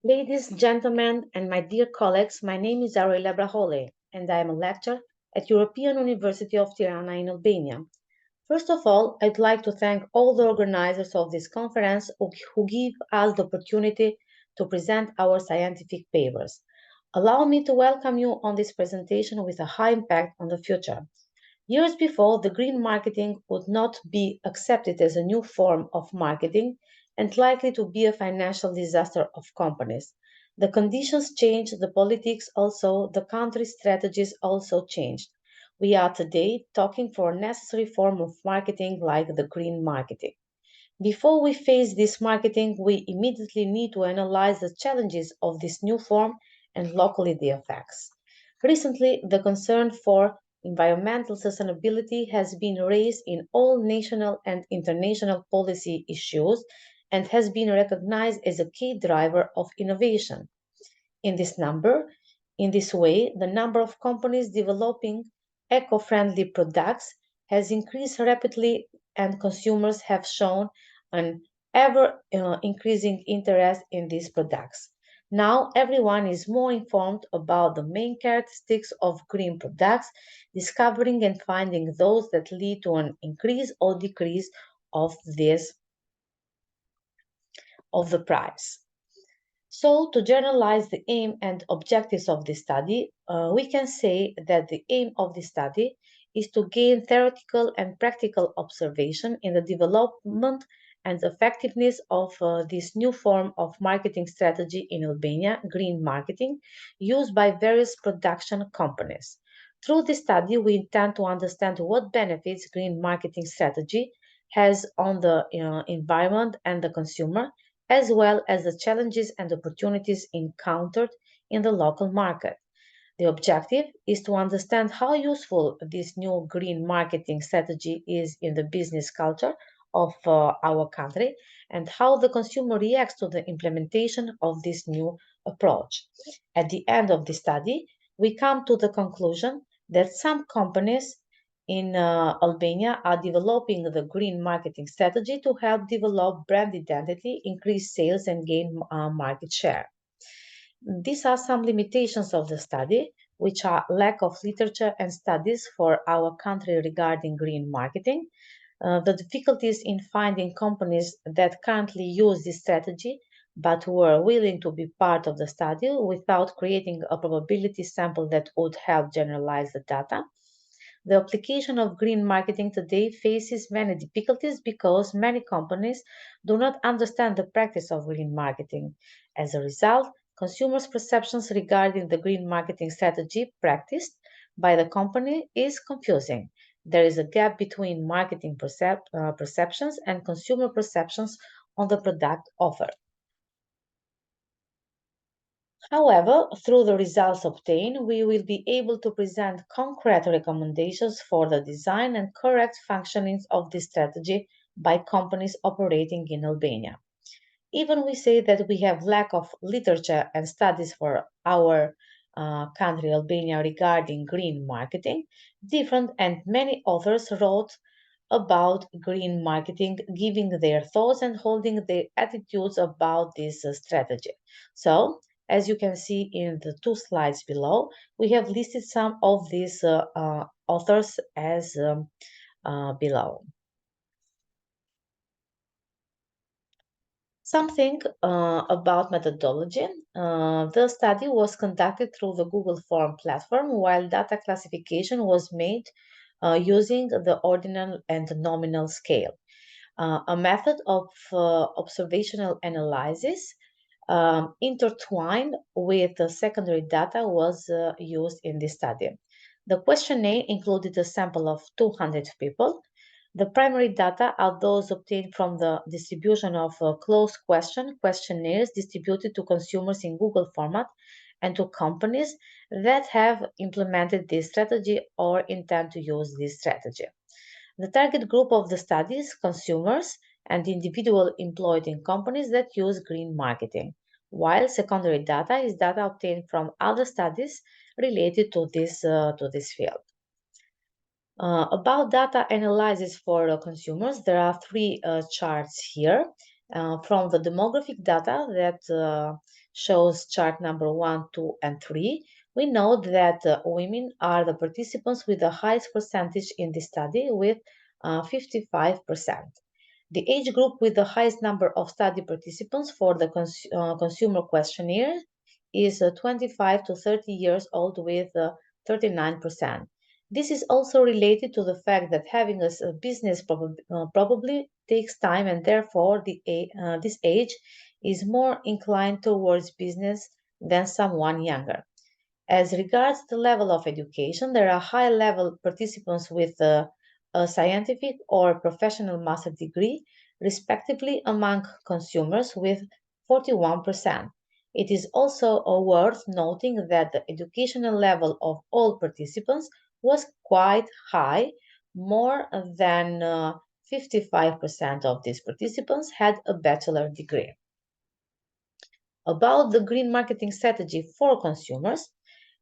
Ladies, gentlemen, and my dear colleagues, my name is Aurela BRAHOLLI, and I am a lecturer at European University of Tirana in Albania. First of all, I'd like to thank all the organizers of this conference who give us the opportunity to present our scientific papers. Allow me to welcome you on this presentation with a high impact on the future. Years before, the green marketing would not be accepted as a new form of marketing and likely to be a financial disaster of companies. The conditions changed, the politics also, the country's strategies also changed. We are today talking for a necessary form of marketing like the green marketing. Before we face this marketing, we immediately need to analyze the challenges of this new form and locally the effects. Recently, the concern for environmental sustainability has been raised in all national and international policy issues and has been recognized as a key driver of innovation. In in this way, the number of companies developing eco-friendly products has increased rapidly and consumers have shown an ever increasing interest in these products. Now everyone is more informed about the main characteristics of green products, discovering and finding those that lead to an increase or decrease of this of the price. So, to generalize the aim and objectives of this study, we can say that the aim of this study is to gain theoretical and practical observation in the development and effectiveness of this new form of marketing strategy in Albania, green marketing, used by various production companies. Through this study, we intend to understand what benefits green marketing strategy has on the environment and the consumer, as well as the challenges and opportunities encountered in the local market. The objective is to understand how useful this new green marketing strategy is in the business culture of our country and how the consumer reacts to the implementation of this new approach. At the end of the study, we come to the conclusion that some companies in Albania are developing the green marketing strategy to help develop brand identity, increase sales, and gain market share. These are some limitations of the study, which are lack of literature and studies for our country regarding green marketing, the difficulties in finding companies that currently use this strategy but who are willing to be part of the study without creating a probability sample that would help generalize the data. The application of green marketing today faces many difficulties because many companies do not understand the practice of green marketing. As a result, consumers' perceptions regarding the green marketing strategy practiced by the company is confusing. There is a gap between marketing perceptions and consumer perceptions on the product offered. However, through the results obtained, we will be able to present concrete recommendations for the design and correct functioning of this strategy by companies operating in Albania. Even we say that we have lack of literature and studies for our country, Albania, regarding green marketing, different and many authors wrote about green marketing, giving their thoughts and holding their attitudes about this strategy. So, as you can see in the two slides below, we have listed some of these authors as below. Something about methodology. The study was conducted through the Google Form platform, while data classification was made using the ordinal and nominal scale. A method of observational analysis intertwined with the secondary data was used in this study. The questionnaire included a sample of 200 people. The primary data are those obtained from the distribution of closed questionnaires distributed to consumers in Google format and to companies that have implemented this strategy or intend to use this strategy. The target group of the study is consumers and individuals employed in companies that use green marketing, while secondary data is data obtained from other studies related to this field. About data analysis for consumers, there are three charts here from the demographic data that shows chart number 1, 2, and 3, we know that women are the participants with the highest percentage in the study with 55%. The age group with the highest number of study participants for the consumer questionnaire is 25 to 30 years old with 39%. This is also related to the fact that having a business probably takes time, and therefore this age is more inclined towards business than someone younger. As regards the level of education, there are high-level participants with a scientific or professional master degree, respectively among consumers with 41%. It is also worth noting that the educational level of all participants was quite high. More than 55% of these participants had a bachelor degree. About the green marketing strategy for consumers,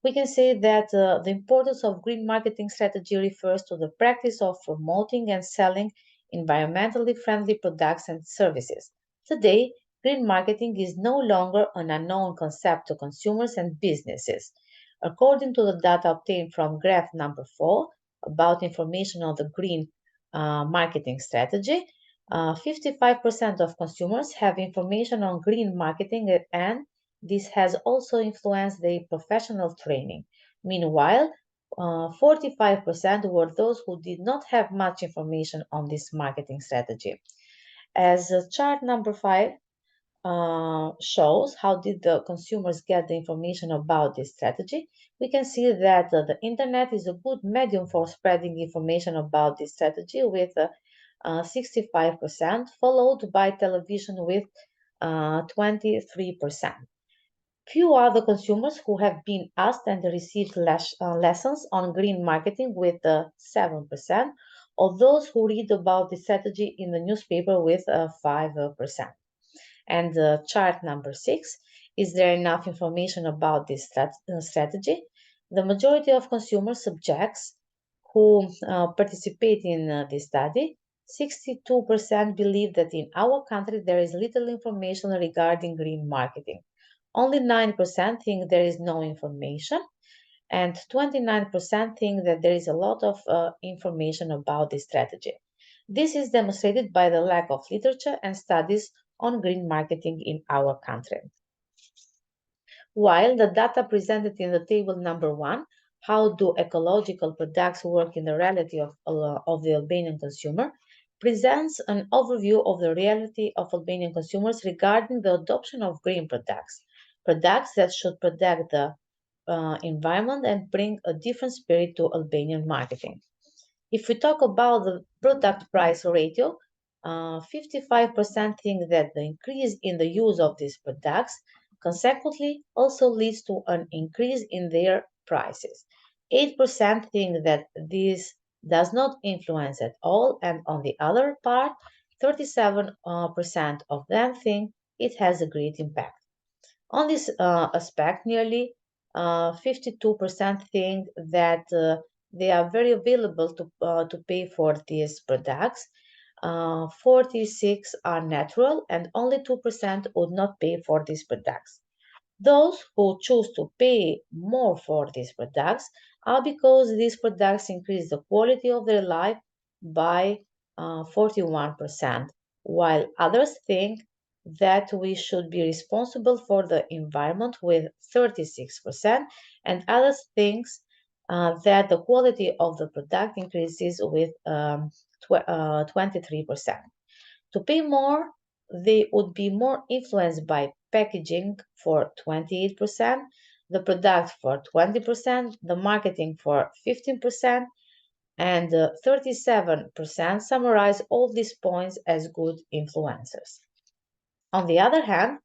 we can say that the importance of green marketing strategy refers to the practice of promoting and selling environmentally friendly products and services. Today, green marketing is no longer an unknown concept to consumers and businesses. According to the data obtained from graph number 4 about information on the green marketing strategy, 55% of consumers have information on green marketing, and this has also influenced their professional training. Meanwhile, 45% were those who did not have much information on this marketing strategy. As chart number 5 shows how did the consumers get the information about this strategy, we can see that the internet is a good medium for spreading information about this strategy with 65%, followed by television with 23%. Few are the consumers who have been asked and received lessons on green marketing with 7%, of those who read about the strategy in the newspaper with 5%. And chart number 6, is there enough information about this strategy? The majority of consumer subjects who participate in this study, 62% believe that in our country there is little information regarding green marketing. Only 9% think there is no information, and 29% think that there is a lot of information about this strategy. This is demonstrated by the lack of literature and studies on green marketing in our country. While the data presented in the table number 1, how do ecological products work in the reality of the Albanian consumer, presents an overview of the reality of Albanian consumers regarding the adoption of green products, products that should protect the environment and bring a different spirit to Albanian marketing. If we talk about the product price ratio, 55% think that the increase in the use of these products consequently also leads to an increase in their prices. 8% think that this does not influence at all, and on the other part, 37% of them think it has a great impact. On this aspect, nearly 52% think that they are very available to pay for these products. 46 are natural, and only 2% would not pay for these products. Those who choose to pay more for these products are because these products increase the quality of their life by 41%, while others think that we should be responsible for the environment with 36%, and others think that the quality of the product increases with 23%. To pay more, they would be more influenced by packaging for 28%, the product for 20%, the marketing for 15%, and 37% summarize all these points as good influencers. On the other hand,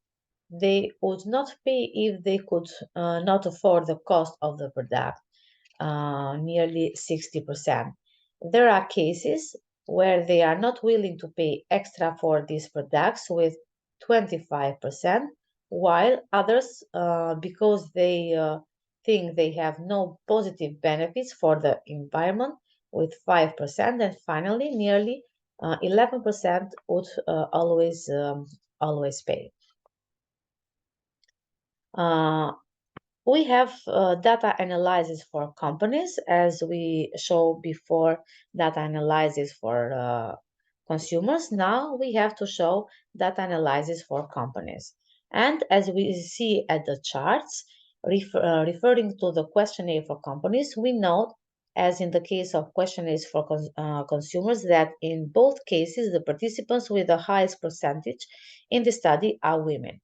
they would not pay if they could not afford the cost of the product, nearly 60%. There are cases where they are not willing to pay extra for these products with 25%, while others, because they think they have no positive benefits for the environment, with 5%, and finally, nearly 11% would always pay. We have data analysis for companies, as we show before data analysis for consumers. Now we have to show data analysis for companies. And as we see at the charts, referring to the questionnaire for companies, we note, as in the case of questionnaires for consumers, that in both cases, the participants with the highest percentage in the study are women.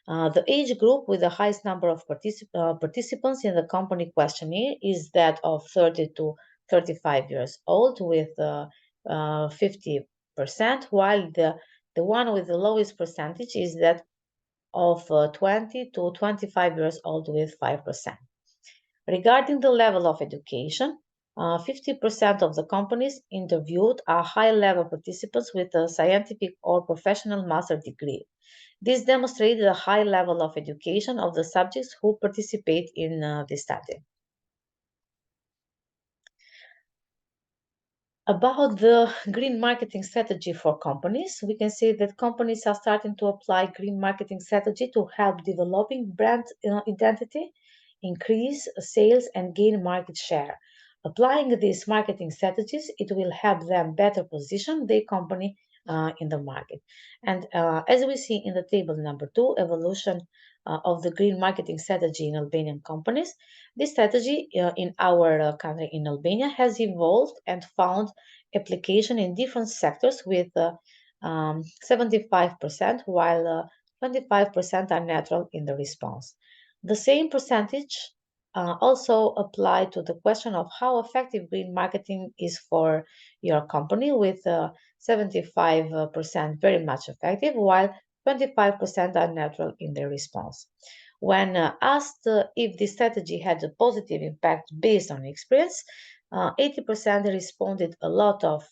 The age group with the highest number of participants in the company questionnaire is that of 30 to 35 years old with 50%, while the one with the lowest percentage is that of 20 to 25 years old with 5%. Regarding the level of education, 50% of the companies interviewed are high-level participants with a scientific or professional master degree. This demonstrates the high level of education of the subjects who participate in the study. About the green marketing strategy for companies, we can say that companies are starting to apply green marketing strategy to help developing brand identity, increase sales, and gain market share. Applying these marketing strategies, it will help them better position their company in the market. And as we see in the table number 2, evolution of the green marketing strategy in Albanian companies, this strategy in our country, in Albania, has evolved and found application in different sectors with 75%, while 25% are neutral in the response. The same percentage also apply to the question of how effective green marketing is for your company, with 75% very much effective, while 25% are neutral in their response. When asked if this strategy had a positive impact based on experience, 80% responded a lot of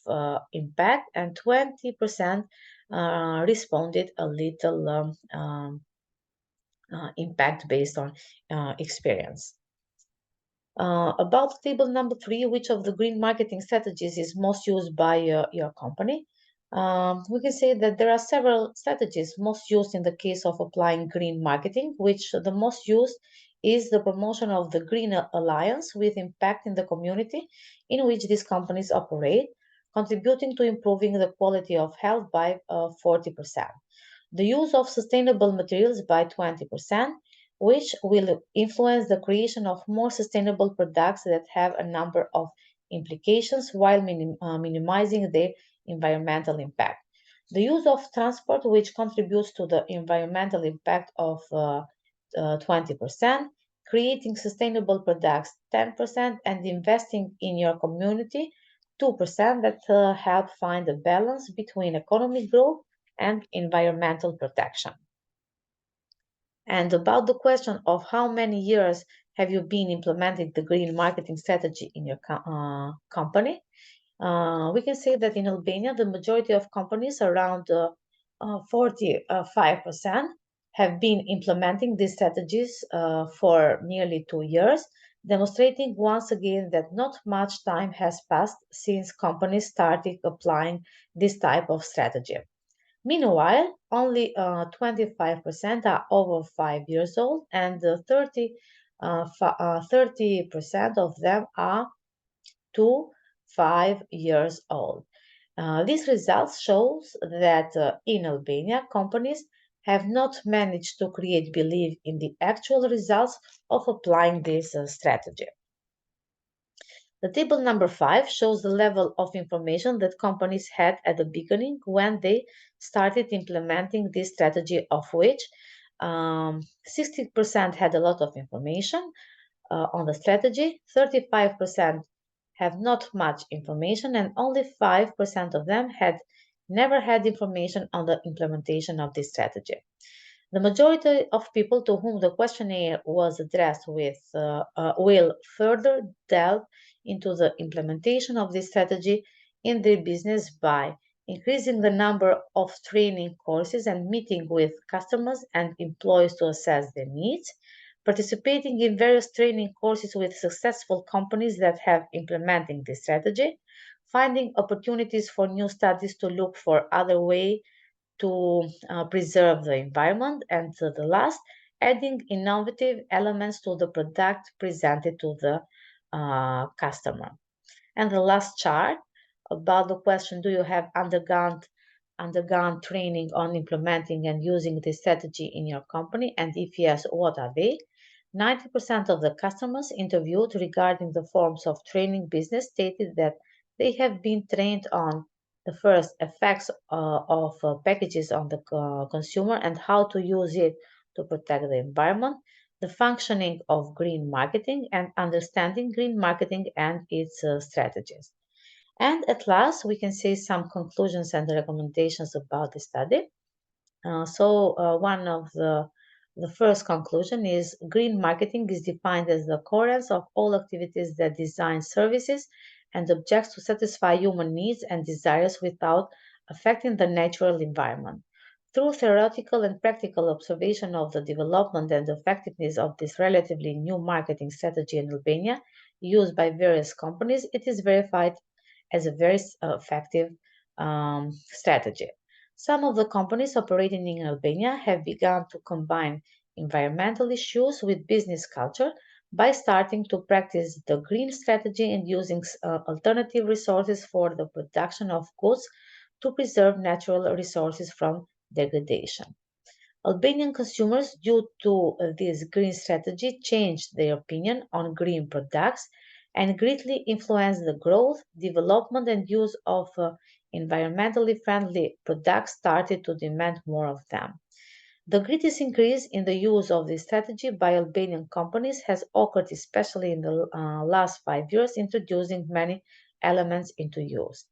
impact, and 20% responded a little impact based on experience. About table number 3, which of the green marketing strategies is most used by your company? We can say that there are several strategies most used in the case of applying green marketing, which the most used is the promotion of the Green Alliance with impact in the community in which these companies operate, contributing to improving the quality of health by 40%. The use of sustainable materials by 20%, which will influence the creation of more sustainable products that have a number of implications while minimizing their environmental impact. The use of transport, which contributes to the environmental impact of 20%, creating sustainable products 10%, and investing in your community 2% that help find a balance between economic growth and environmental protection. And about the question of how many years have you been implementing the green marketing strategy in your company, we can say that in Albania, the majority of companies, around 45%, have been implementing these strategies for nearly 2 years, demonstrating once again that not much time has passed since companies started applying this type of strategy. Meanwhile, only 25% are over 5 years old, and 30% of them are 5 years old. These results shows that in Albania, companies have not managed to create belief in the actual results of applying this strategy. The table number 5 shows the level of information that companies had at the beginning when they started implementing this strategy, of which 60% had a lot of information on the strategy, 35% have not much information, and only 5% of them had never had information on the implementation of this strategy. The majority of people to whom the questionnaire was addressed will further delve into the implementation of this strategy in their business by increasing the number of training courses and meeting with customers and employees to assess their needs, participating in various training courses with successful companies that have implementing this strategy, finding opportunities for new studies to look for other ways to preserve the environment, and the last, adding innovative elements to the product presented to the customer. And the last chart about the question, do you have undergone training on implementing and using this strategy in your company? And if yes, what are they? 90% of the customers interviewed regarding the forms of training business stated that they have been trained on the first effects of packages on the consumer and how to use it to protect the environment, the functioning of green marketing, and understanding green marketing and its strategies. And at last, we can say some conclusions and recommendations about the study. One of the first conclusion is green marketing is defined as the coherence of all activities that design services and objects to satisfy human needs and desires without affecting the natural environment. Through theoretical and practical observation of the development and effectiveness of this relatively new marketing strategy in Albania, used by various companies, it is verified as a very effective strategy. Some of the companies operating in Albania have begun to combine environmental issues with business culture by starting to practice the green strategy and using alternative resources for the production of goods to preserve natural resources from degradation. Albanian consumers, due to this green strategy, changed their opinion on green products and greatly influenced the growth, development, and use of environmentally friendly products started to demand more of them. The greatest increase in the use of this strategy by Albanian companies has occurred especially in the last 5 years, introducing many elements into use.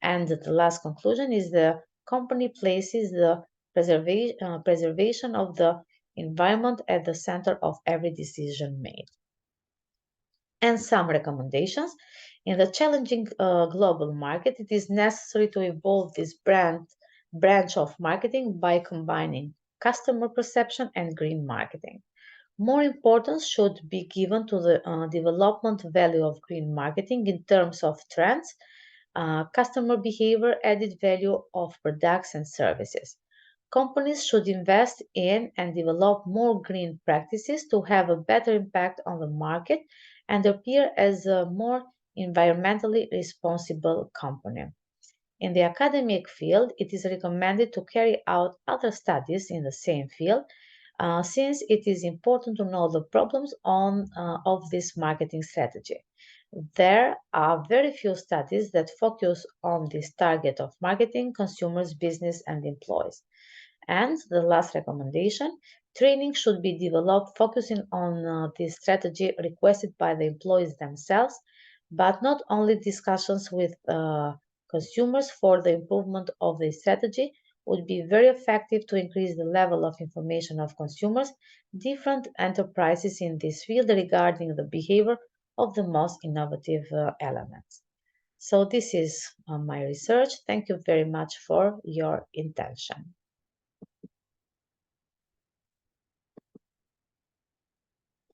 And the last conclusion is the company places the preservation of the environment at the center of every decision made. And some recommendations. In the challenging global market, it is necessary to evolve this branch of marketing by combining customer perception and green marketing. More importance should be given to the development value of green marketing in terms of trends, customer behavior, added value of products and services. Companies should invest in and develop more green practices to have a better impact on the market and appear as a more environmentally responsible company. In the academic field, it is recommended to carry out other studies in the same field, since it is important to know the problems of this marketing strategy. There are very few studies that focus on this target of marketing, consumers, business, and employees. And the last recommendation, training should be developed focusing on this strategy requested by the employees themselves, but not only discussions with consumers for the improvement of the strategy would be very effective to increase the level of information of consumers, different enterprises in this field regarding the behavior of the most innovative elements. So this is my research. Thank you very much for your attention.